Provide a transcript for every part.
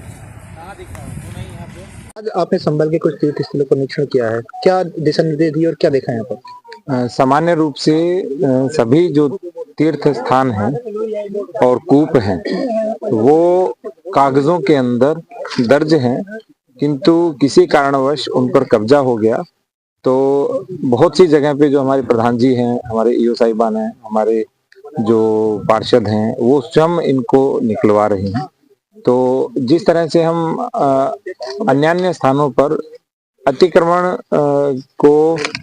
कहाँ दिखा तो नहीं यहाँ पे। आज आपने संभल के कुछ तीर्थ स्थलों का निरीक्षण किया है, क्या दिशा निर्देश दिए और क्या देखा है यहाँ पर? सामान्य रूप से सभी जो तीर्थ स्थान हैं और कूप हैं वो कागजों के अंदर दर्ज हैं, किंतु किसी कारणवश उन पर कब्जा हो गया। तो बहुत सी जगह पे जो हमारे प्रधान जी हैं, हमारे ईओ साहिबान हैं, हमारे जो पार्षद हैं, वो स्वयं इनको निकलवा रहे हैं। तो जिस तरह से हम अन्य अन्य स्थानों पर अतिक्रमण को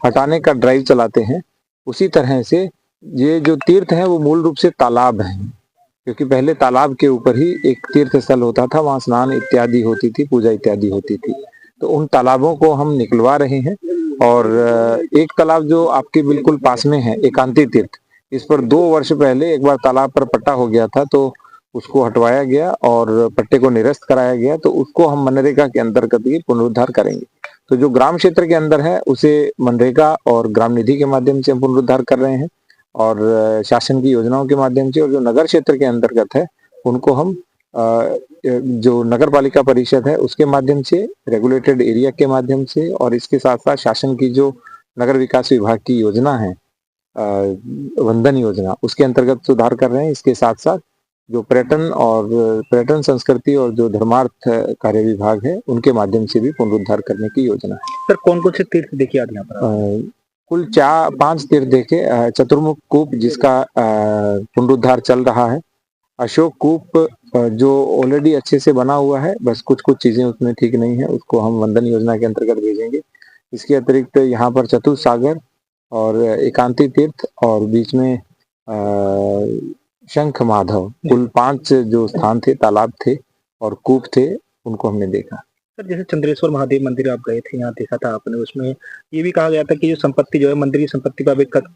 हटाने का ड्राइव चलाते हैं, उसी तरह से ये जो तीर्थ हैं वो मूल रूप से तालाब हैं, क्योंकि पहले तालाब के ऊपर ही एक तीर्थ स्थल होता था, वहां स्नान इत्यादि होती थी, पूजा इत्यादि होती थी। तो उन तालाबों को हम निकलवा रहे हैं। और एक तालाब जो आपके बिल्कुल पास में है, एकांती तीर्थ, इस पर 2 वर्ष पहले एक बार तालाब पर पट्टा हो गया था, तो उसको हटवाया गया और पट्टे को निरस्त कराया गया। तो उसको हम मनरेगा के अंतर्गत ही पुनरुद्धार करेंगे। तो जो ग्राम क्षेत्र के अंदर है उसे मनरेगा और ग्राम निधि के माध्यम से हम पुनरुद्धार कर रहे हैं, और शासन की योजनाओं के माध्यम से। और जो नगर क्षेत्र के अंतर्गत है उनको हम जो नगर पालिका परिषद है उसके माध्यम से, रेगुलेटेड एरिया के माध्यम से, और इसके साथ साथ शासन की जो नगर विकास विभाग की योजना है, वंदन योजना, उसके अंतर्गत सुधार कर रहे हैं। इसके साथ साथ जो पर्यटन संस्कृति और जो धर्मार्थ कार्य विभाग है उनके माध्यम से भी पुनरुद्धार करने की योजना है। सर कौन कौन से तीर्थ देखिए आज यहाँ पर? कुल 5 तीर्थ देखे। चतुर्मुख कूप जिसका पुनरुद्धार चल रहा है, अशोक कूप जो ऑलरेडी अच्छे से बना हुआ है, बस कुछ कुछ चीजें उसमें ठीक नहीं है, उसको हम वंदन योजना के अंतर्गत भेजेंगे। इसके अतिरिक्त यहाँ पर चतुर्सागर और एकांती तीर्थ और बीच में शंख माधव, कुल 5 जो स्थान थे, तालाब थे और कूप थे, उनको हमने देखा। सर जैसे चंद्रेश्वर महादेव मंदिर आप गए थे, यहाँ देखा था आपने, उसमें ये भी कहा गया था कि जो संपत्ति जो है मंदिर की संपत्ति पर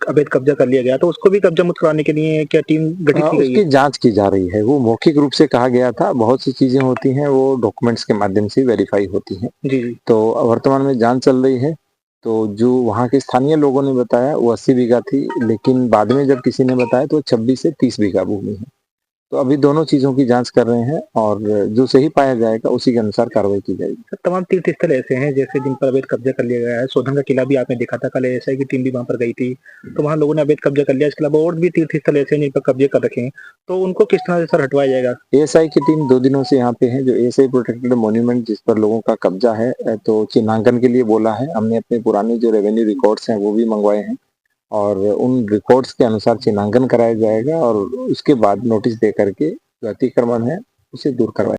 अवैध कब्जा कर लिया गया, तो उसको भी कब्जा मुक्त कराने के लिए क्या टीम गठित की गई है? उसकी जांच की जा रही है। वो मौखिक रूप से कहा गया था, बहुत सी चीजें होती हैं वो डॉक्यूमेंट्स के माध्यम से वेरीफाई होती हैं। जी। तो वर्तमान में जांच चल रही है। तो जो वहाँ के स्थानीय लोगों ने बताया वो 80 बीघा थी, लेकिन बाद में जब किसी ने बताया तो 26 से 30 बीघा भूमि है। तो अभी दोनों चीजों की जांच कर रहे हैं और जो सही पाया जाएगा उसी के अनुसार कार्रवाई की जाएगी। सर तमाम तीर्थ स्थल ऐसे हैं जैसे जिन पर अवैध कब्जा कर लिया गया है। सोधन का किला भी आपने देखा था, कल एएसआई की टीम भी वहां पर गई थी, तो वहां लोगों ने अवैध कब्जा कर लिया। इसके अलावा और भी तीर्थ स्थल ऐसे हैं जिन पर कब्जे कर रखे हैं, तो उनको किस तरह से सर हटवाया जाएगा? एएसआई की टीम 2 दिनों से यहाँ पे है। जो एएसआई प्रोटेक्टेड मॉन्यूमेंट जिस पर लोगों का कब्जा है, तो चिन्हांकन के लिए बोला है। हमने अपने पुराने जो रेवेन्यू रिकॉर्ड्स हैं वो भी मंगवाए हैं, और उन रिकॉर्ड्स के अनुसार चिन्हांकन कराया जाएगा और उसके बाद नोटिस दे करके जो अतिक्रमण है उसे दूर करवाया